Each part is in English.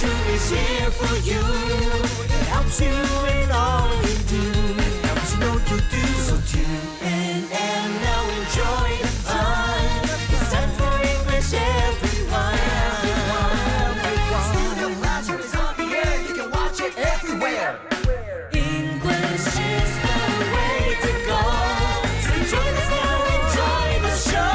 Classroom is here for you. It helps you in all you do. It helps you know you do. So tune in and now enjoy the fun. It's time for English, everyone. Studio Classroom is on the air. You can watch it everywhere. English is the way to go. So join us now, enjoy the show.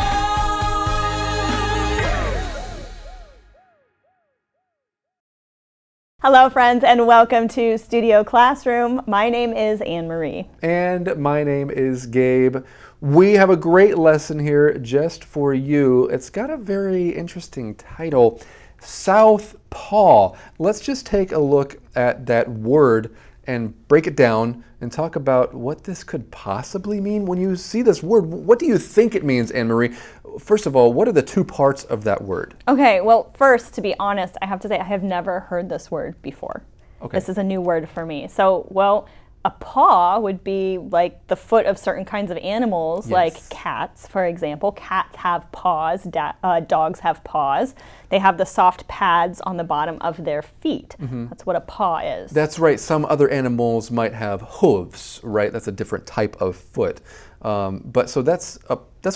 Hello friends and welcome to Studio Classroom. My name is Anne-Marie. And my name is Gabe. We have a great lesson here just for you. It's got a very interesting title, Southpaw. Let's just take a look at that word and break it down and talk about what this could possibly mean. When you see this word, what do you think it means, Anne-Marie? First of all, what are the two parts of that word? Okay, well, first, to be honest, I have to say I have never heard this word before. Okay. This is a new word for me. So, well, a paw would be like the foot of certain kinds of animals, Yes. like cats, for example. Cats have paws, dogs have paws. They have the soft pads on the bottom of their feet. That's what a paw is. That's right. Some other animals might have hooves, right? That's a different type of foot. So that's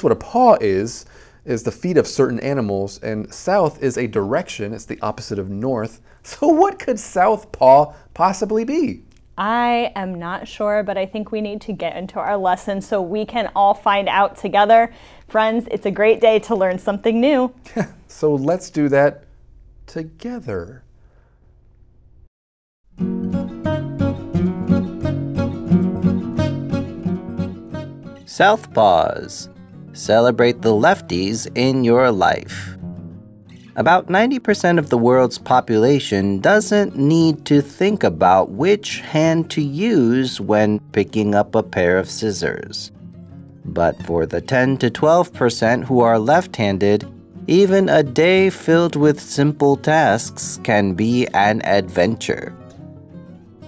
what a paw is the feet of certain animals, and south is a direction. It's the opposite of north. So what could southpaw possibly be? I am not sure, but I think we need to get into our lesson so we can all find out together. Friends, it's a great day to learn something new. So let's do that together. Southpaws. Celebrate the lefties in your life. About 90% of the world's population doesn't need to think about which hand to use when picking up a pair of scissors. But for the 10 to 12% who are left-handed, even a day filled with simple tasks can be an adventure.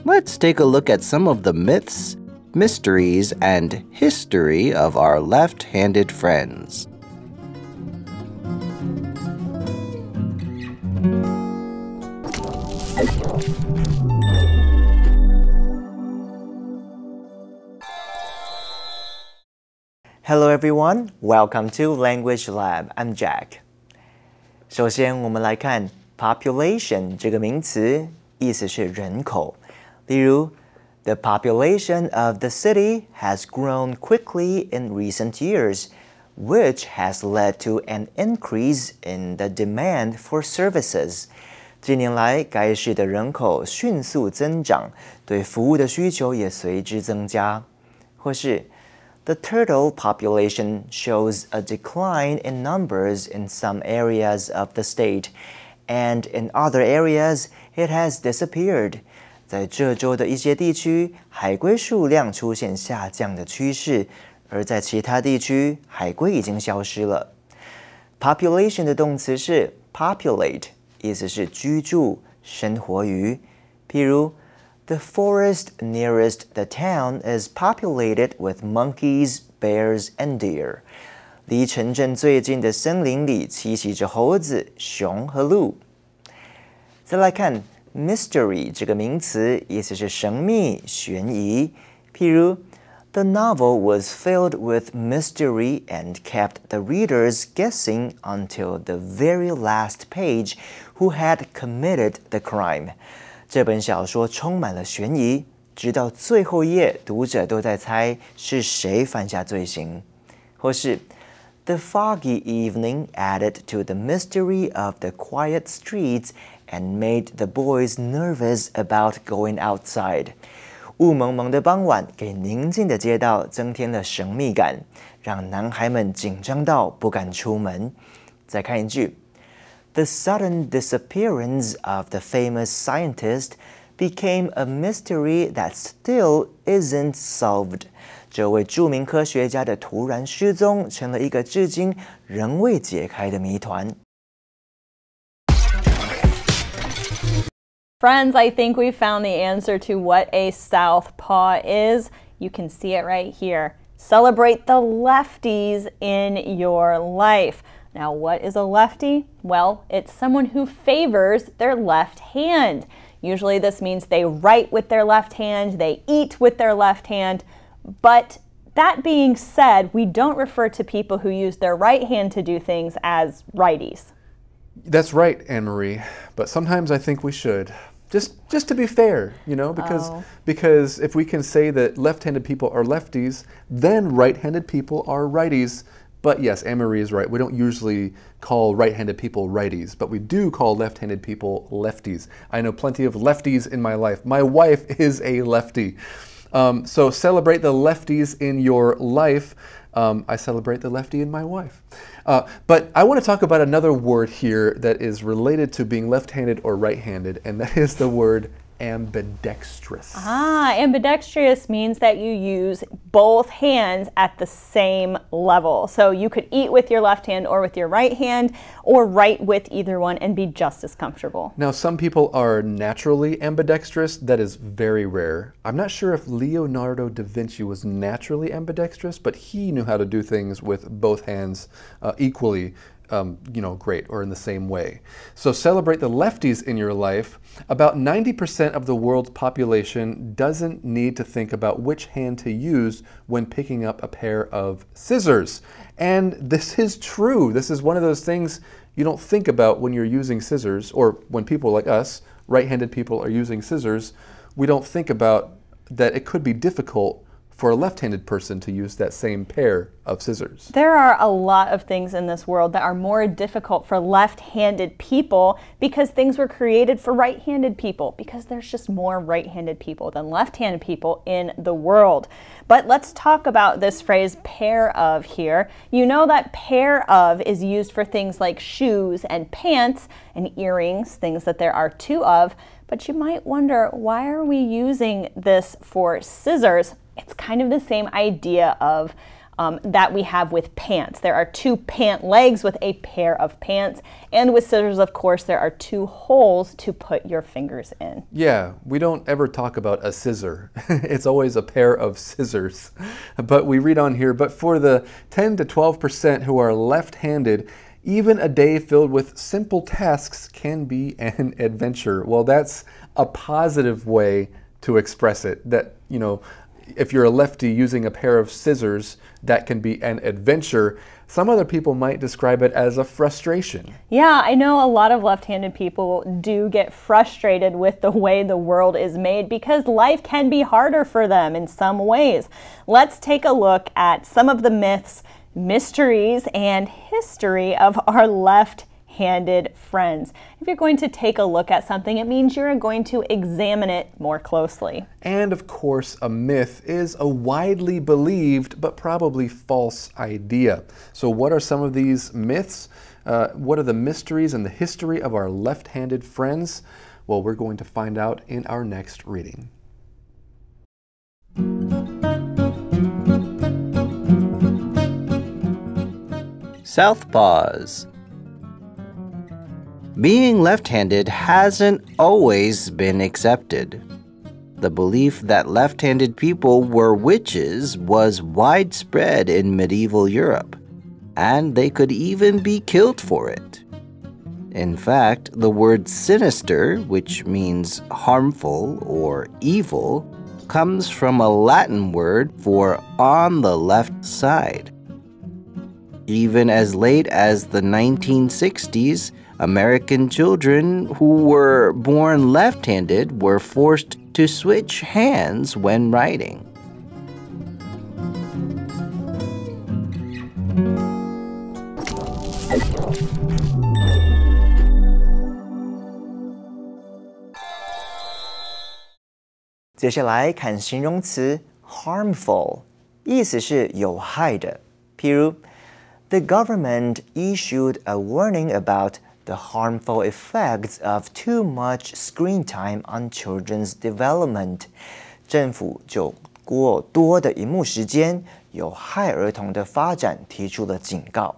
Let's take a look at some of the myths, mysteries, and history of our left-handed friends. Hello everyone, welcome to Language Lab. I'm Jack. 首先，我们来看 population 这个名词，意思是人口。例如 The population of the city has grown quickly in recent years, which has led to an increase in the demand for services. 近年来，该市的人口迅速增长，对服务的需求也随之增加。或是 The turtle population shows a decline in numbers in some areas of the state, and in other areas it has disappeared. 在这州的一些地区，海龟数量出现下降的趋势，而在其他地区，海龟已经消失了。Population 的动词是 populate， 意思是居住、生活于。譬如 The forest nearest the town is populated with monkeys, bears, and deer. 离城镇最近的森林里栖息着猴子、熊和鹿。再来看 mystery 这个名词，意思是神秘、悬疑。譬如 The novel was filled with mystery and kept the readers guessing until the very last page who had committed the crime. 这本小说充满了悬疑，直到最后一页，读者都在猜是谁犯下罪行。或是 The foggy evening added to the mystery of the quiet streets and made the boys nervous about going outside. 雾蒙蒙的傍晚给宁静的街道增添了神秘感，让男孩们紧张到不敢出门。再看一句 The sudden disappearance of the famous scientist became a mystery that still isn't solved. 这位著名科学家的突然失踪，成了一个至今仍未解开的谜团。Friends, I think we found the answer to what a southpaw is. You can see it right here. Celebrate the lefties in your life. Now, what is a lefty? Well, it's someone who favors their left hand. Usually this means they write with their left hand, they eat with their left hand, but that being said, we don't refer to people who use their right hand to do things as righties. That's right, Anne-Marie, but sometimes I think we should. Just to be fair, you know, because if we can say that left-handed people are lefties, then right-handed people are righties. But yes, Anne-Marie is right. We don't usually call right-handed people righties, but we do call left-handed people lefties. I know plenty of lefties in my life. My wife is a lefty. So celebrate the lefties in your life. I celebrate the lefty in my wife. But I want to talk about another word here that is related to being left-handed or right-handed, and that is the word ambidextrous. Ambidextrous means that you use both hands at the same level. So you could eat with your left hand or with your right hand, or write with either one and be just as comfortable. Now, some people are naturally ambidextrous. That is very rare. I'm not sure if Leonardo da Vinci was naturally ambidextrous, but he knew how to do things with both hands equally great, or in the same way. So celebrate the lefties in your life. About 90% of the world's population doesn't need to think about which hand to use when picking up a pair of scissors. And this is true. This is one of those things you don't think about when you're using scissors, or when people like us, right-handed people, are using scissors. We don't think about that it could be difficult for a left-handed person to use that same pair of scissors. There are a lot of things in this world that are more difficult for left-handed people because things were created for right-handed people, because there's just more right-handed people than left-handed people in the world. But let's talk about this phrase pair of here. You know that pair of is used for things like shoes and pants and earrings, things that there are two of. But you might wonder, why are we using this for scissors? It's kind of the same idea of that we have with pants. There are two pant legs with a pair of pants, and with scissors, of course, there are two holes to put your fingers in. Yeah, we don't ever talk about a scissor. It's always a pair of scissors. But we read on here, but for the 10 to 12% who are left-handed, even a day filled with simple tasks can be an adventure. Well, that's a positive way to express it, that, you know, if you're a lefty using a pair of scissors, that can be an adventure. Some other people might describe it as a frustration. Yeah, I know a lot of left-handed people do get frustrated with the way the world is made because life can be harder for them in some ways. Let's take a look at some of the myths, mysteries, and history of our left-handed friends. If you're going to take a look at something, it means you're going to examine it more closely. And of course, a myth is a widely believed but probably false idea. So what are some of these myths? What are the mysteries and the history of our left-handed friends? Well, we're going to find out in our next reading. Southpaws. Being left-handed hasn't always been accepted. The belief that left-handed people were witches was widespread in medieval Europe, and they could even be killed for it. In fact, the word sinister, which means harmful or evil, comes from a Latin word for on the left side. Even as late as the 1960s, American children who were born left-handed were forced to switch hands when writing.「接下来看形容词 harmful， 意思是有害的。譬如 The government issued a warning about the harmful effects of too much screen time on children's development. 政府就过多的萤幕时间有害儿童的发展提出了警告。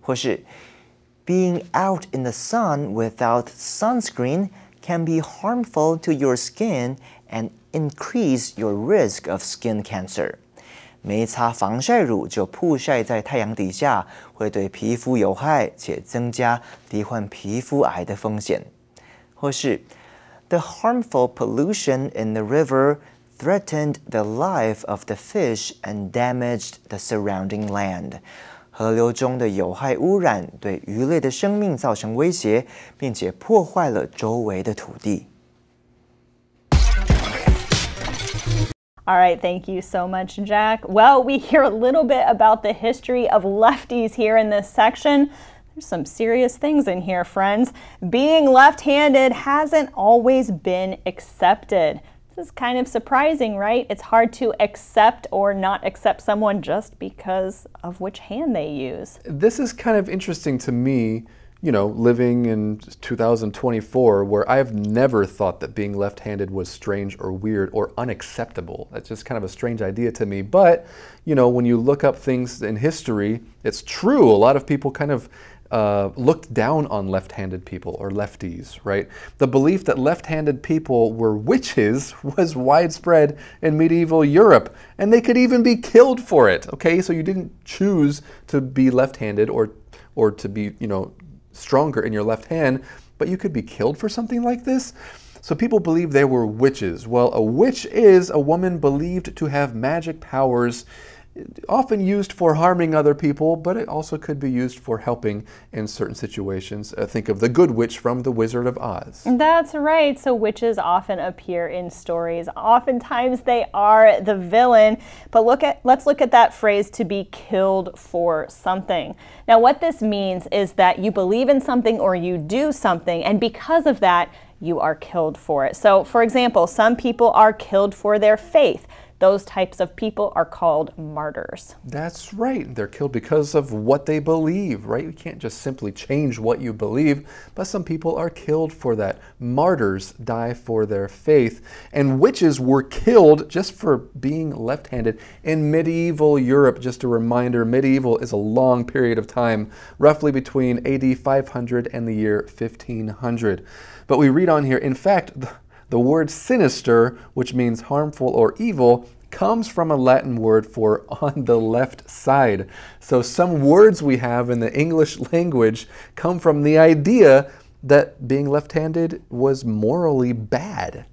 或是 Being out in the sun without sunscreen can be harmful to your skin and increase your risk of skin cancer. 没擦防晒乳就曝晒在太阳底下，会对皮肤有害，且增加罹患皮肤癌的风险。或是 The harmful pollution in the river threatened the life of the fish and damaged the surrounding land. 河流中的有害污染对鱼类的生命造成威胁，并且破坏了周围的土地。All right, thank you so much, Jack. Well, we hear a little bit about the history of lefties here in this section. There's some serious things in here, friends. Being left-handed hasn't always been accepted. This is kind of surprising, right? It's hard to accept or not accept someone just because of which hand they use. This is kind of interesting to me, you know, living in 2024, where I've never thought that being left-handed was strange or weird or unacceptable. That's just kind of a strange idea to me. But, you know, when you look up things in history, it's true. A lot of people kind of looked down on left-handed people or lefties, right? The belief that left-handed people were witches was widespread in medieval Europe, and they could even be killed for it, okay? So you didn't choose to be left-handed or to be, you know, stronger in your left hand, but you could be killed for something like this? So people believe they were witches. Well, a witch is a woman believed to have magic powers, often used for harming other people, but it also could be used for helping in certain situations. Think of the Good Witch from The Wizard of Oz. That's right. So witches often appear in stories. Oftentimes they are the villain. But let's look at that phrase, to be killed for something. Now what this means is that you believe in something or you do something, and because of that, you are killed for it. So for example, some people are killed for their faith. Those types of people are called martyrs. That's right. They're killed because of what they believe, right? You can't just simply change what you believe, but some people are killed for that. Martyrs die for their faith. And witches were killed just for being left-handed in medieval Europe. Just a reminder, medieval is a long period of time, roughly between AD 500 and the year 1500. But we read on here, in fact, the word sinister, which means harmful or evil, comes from a Latin word for on the left side. So some words we have in the English language come from the idea that being left-handed was morally bad.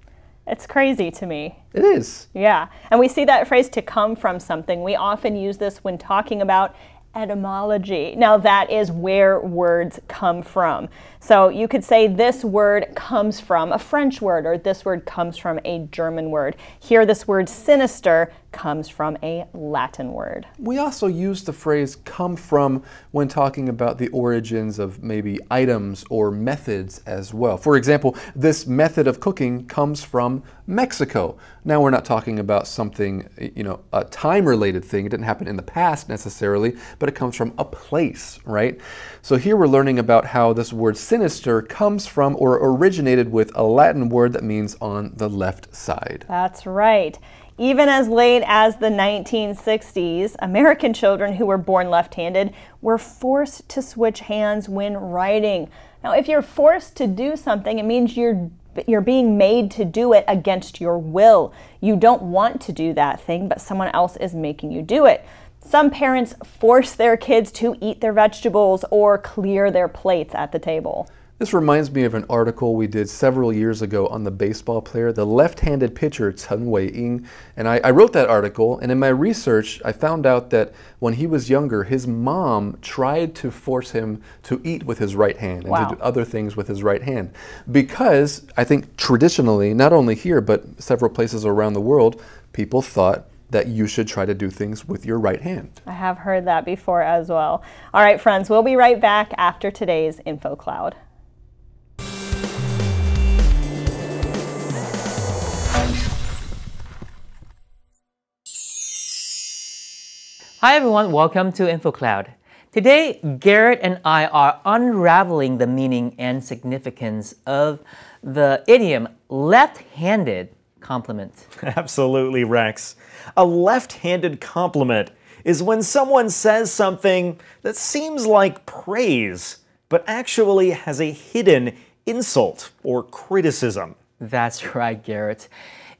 It's crazy to me. It is. Yeah, and we see that phrase, to come from something. We often use this when talking about etymology. Now that is where words come from. So you could say this word comes from a French word, or this word comes from a German word. Here this word sinister comes from a Latin word. We also use the phrase come from when talking about the origins of maybe items or methods as well. For example, this method of cooking comes from Mexico. Now we're not talking about something, you know, a time-related thing. It didn't happen in the past necessarily, but it comes from a place, right? So here we're learning about how this word sinister comes from or originated with a Latin word that means on the left side. That's right. Even as late as the 1960s, American children who were born left-handed were forced to switch hands when writing. Now, if you're forced to do something, it means you're being made to do it against your will. You don't want to do that thing, but someone else is making you do it. Some parents force their kids to eat their vegetables or clear their plates at the table. This reminds me of an article we did several years ago on the baseball player, the left-handed pitcher Chen Wei-ying. And I wrote that article, and in my research, I found out that when he was younger, his mom tried to force him to eat with his right hand and to do other things with his right hand. Because I think traditionally, not only here, but several places around the world, people thought that you should try to do things with your right hand. I have heard that before as well. All right, friends, we'll be right back after today's Info Cloud. Hi everyone, welcome to InfoCloud. Today, Garrett and I are unraveling the meaning and significance of the idiom left-handed compliment. Absolutely, Rex. A left-handed compliment is when someone says something that seems like praise, but actually has a hidden insult or criticism. That's right, Garrett.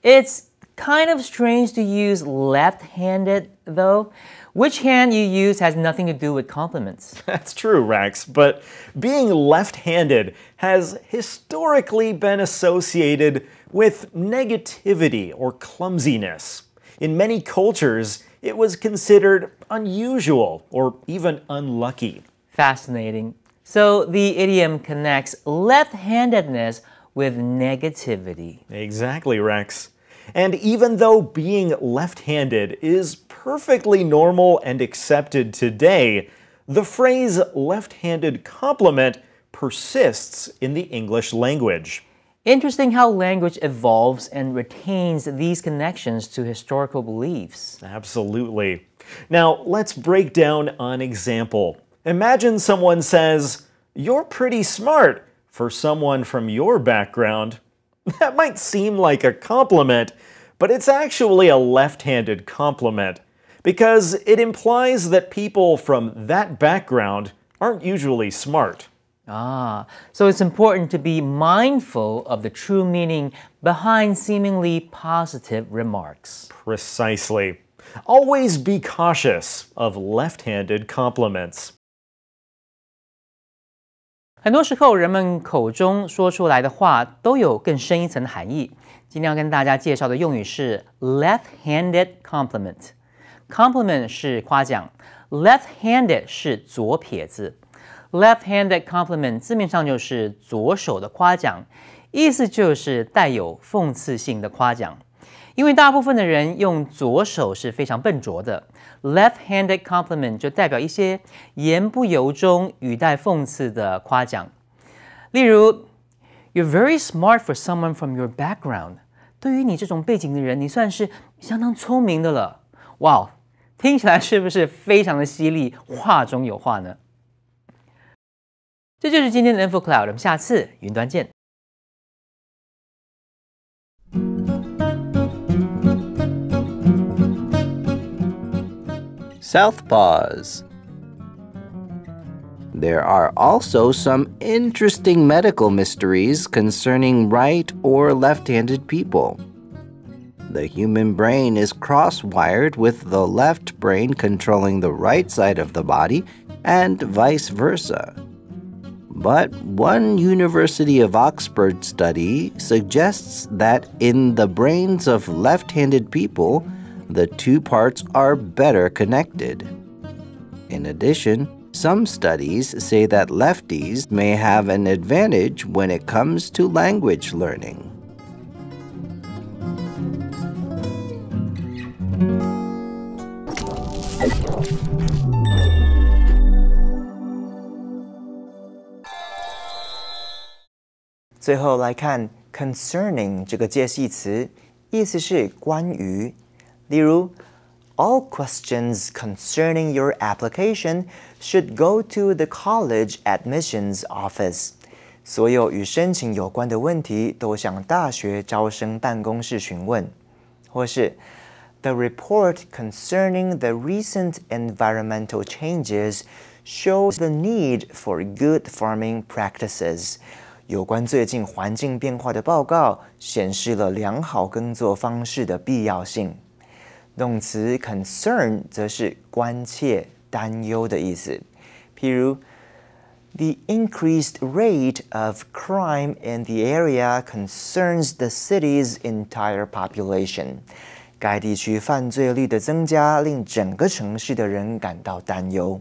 It's Kind of strange to use left-handed, though. Which hand you use has nothing to do with compliments. That's true, Rex, but being left-handed has historically been associated with negativity or clumsiness. In many cultures, it was considered unusual or even unlucky. Fascinating. So the idiom connects left-handedness with negativity. Exactly, Rex. And even though being left-handed is perfectly normal and accepted today, the phrase left-handed compliment persists in the English language. Interesting how language evolves and retains these connections to historical beliefs. Absolutely. Now, let's break down an example. Imagine someone says, "You're pretty smart," for someone from your background. That might seem like a compliment, but it's actually a left-handed compliment because it implies that people from that background aren't usually smart. So it's important to be mindful of the true meaning behind seemingly positive remarks. Precisely. Always be cautious of left-handed compliments. 很多时候，人们口中说出来的话都有更深一层的含义。今天要跟大家介绍的用语是 left-handed compliment。compliment 是夸奖 ，left-handed 是左撇子。left-handed compliment 字面上就是左手的夸奖，意思就是带有讽刺性的夸奖。因为大部分的人用左手是非常笨拙的 ，left-handed compliment 就代表一些言不由衷、语带讽刺的夸奖。例如 ，You're very smart for someone from your background。对于你这种背景的人，你算是相当聪明的了。哇，听起来是不是非常的犀利，话中有话呢？这就是今天的 InfoCloud， 我们下次云端见。Southpaws. There are also some interesting medical mysteries concerning right or left-handed people. The human brain is cross-wired with the left brain controlling the right side of the body and vice versa. But one University of Oxford study suggests that in the brains of left-handed people, the two parts are better connected. In addition, some studies say that lefties may have an advantage when it comes to language learning. "最后来看 concerning 这个介系词，意思是关于。例如 All questions concerning your application should go to the college admissions office. 所有与申请有关的问题都向大学招生办公室询问。或是 The report concerning the recent environmental changes shows the need for good farming practices. 有关最近环境变化的报告显示了良好耕作方式的必要性。动词 concern 则是关切、担忧的意思。譬如 The increased rate of crime in the area concerns the city's entire population. 该地区犯罪率的增加令整个城市的人感到担忧。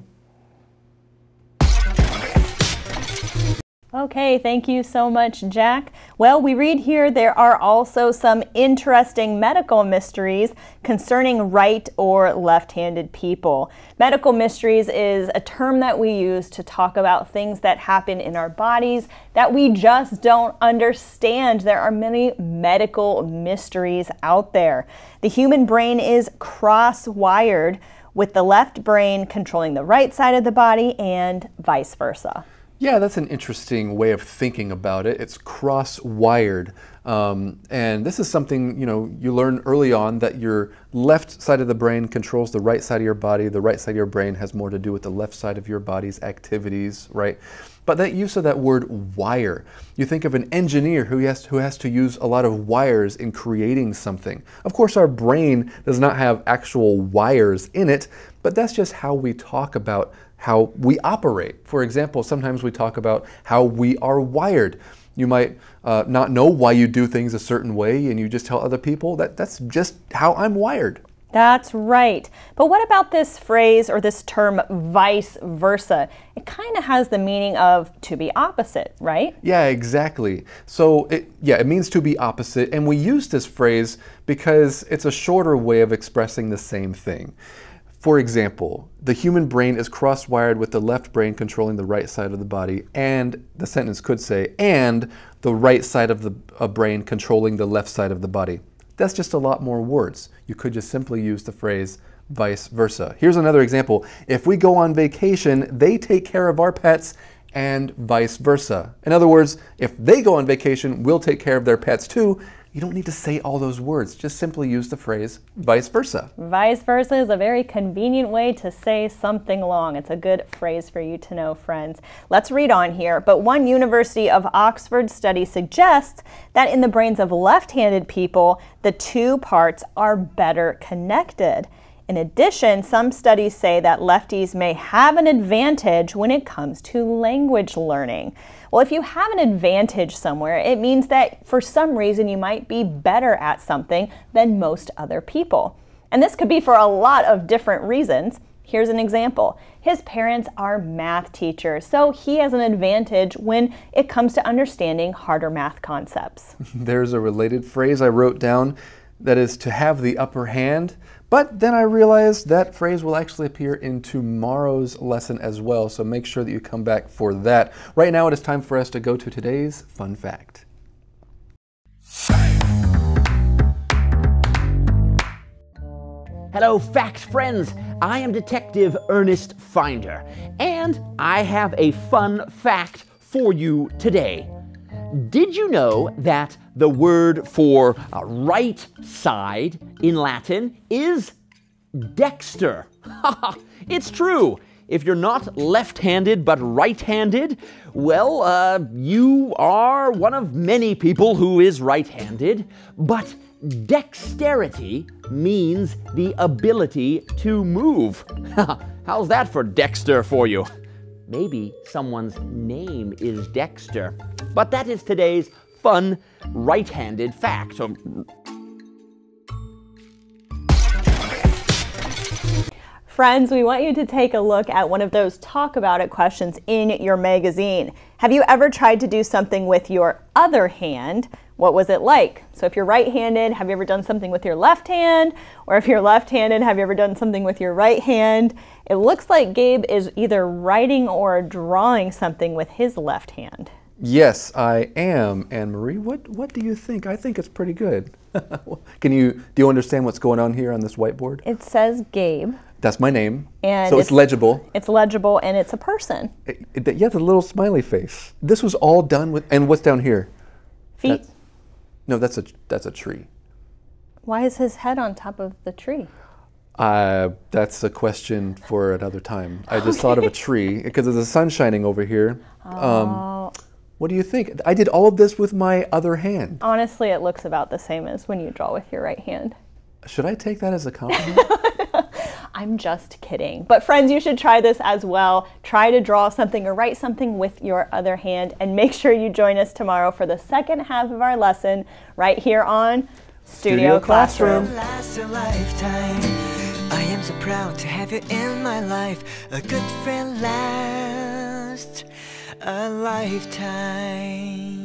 Okay, thank you so much, Jack. Well, we read here there are also some interesting medical mysteries concerning right or left-handed people. Medical mysteries is a term that we use to talk about things that happen in our bodies that we just don't understand. There are many medical mysteries out there. The human brain is cross-wired, with the left brain controlling the right side of the body and vice versa. Yeah, that's an interesting way of thinking about it. It's cross-wired. And this is something, you learn early on that your left side of the brain controls the right side of your body. The right side of your brain has more to do with the left side of your body's activities, right? But that use of that word wire, you think of an engineer who has to use a lot of wires in creating something. Of course, our brain does not have actual wires in it, but that's just how we talk about how we operate. For example, sometimes we talk about how we are wired. You might not know why you do things a certain way, and you just tell other people that's just how I'm wired. That's right. But what about this phrase or this term vice versa? It kind of has the meaning of to be opposite, right? Yeah, exactly. So it means to be opposite, and we use this phrase because it's a shorter way of expressing the same thing. For example, the human brain is cross-wired with the left brain controlling the right side of the body, and the sentence could say, and the right side of the brain controlling the left side of the body. That's just a lot more words. You could just simply use the phrase vice versa. Here's another example. If we go on vacation, they take care of our pets, and vice versa. In other words, if they go on vacation, we'll take care of their pets too. You don't need to say all those words. Just simply use the phrase vice versa. Vice versa is a very convenient way to say something long. It's a good phrase for you to know, friends. Let's read on here. But one University of Oxford study suggests that in the brains of left-handed people, the two parts are better connected. In addition, some studies say that lefties may have an advantage when it comes to language learning. Well, if you have an advantage somewhere, it means that for some reason you might be better at something than most other people. And this could be for a lot of different reasons. Here's an example. His parents are math teachers, so he has an advantage when it comes to understanding harder math concepts. There's a related phrase I wrote down that is to have the upper hand. But then I realized that phrase will actually appear in tomorrow's lesson as well, so make sure that you come back for that. Right now it is time for us to go to today's fun fact. Hello, fact friends! I am Detective Ernest Finder, and I have a fun fact for you today. Did you know that the word for right side in Latin is dexter? It's true. If you're not left-handed but right-handed, well, you are one of many people who is right-handed, but dexterity means the ability to move. How's that for Dexter for you? Maybe someone's name is Dexter. But that is today's fun right-handed fact. Friends, we want you to take a look at one of those Talk About It questions in your magazine. Have you ever tried to do something with your other hand? What was it like? So if you're right-handed, have you ever done something with your left hand? Or if you're left-handed, have you ever done something with your right hand? It looks like Gabe is either writing or drawing something with his left hand. Yes, I am, Anne-Marie. What do you think? I think it's pretty good. Do you understand what's going on here on this whiteboard? It says Gabe. That's my name, And so it's legible. It's legible, and it's a person. Yeah, the little smiley face. This was all done with, and what's down here? Feet. No, that's a tree. Why is his head on top of the tree? That's a question for another time. I just thought of a tree because there's the sun shining over here. What do you think? I did all of this with my other hand. Honestly, it looks about the same as when you draw with your right hand. Should I take that as a compliment? I'm just kidding. But friends, you should try this as well. Try to draw something or write something with your other hand, and make sure you join us tomorrow for the second half of our lesson right here on Studio Classroom. Last a lifetime. I am so proud to have you in my life. A good friend lasts a lifetime.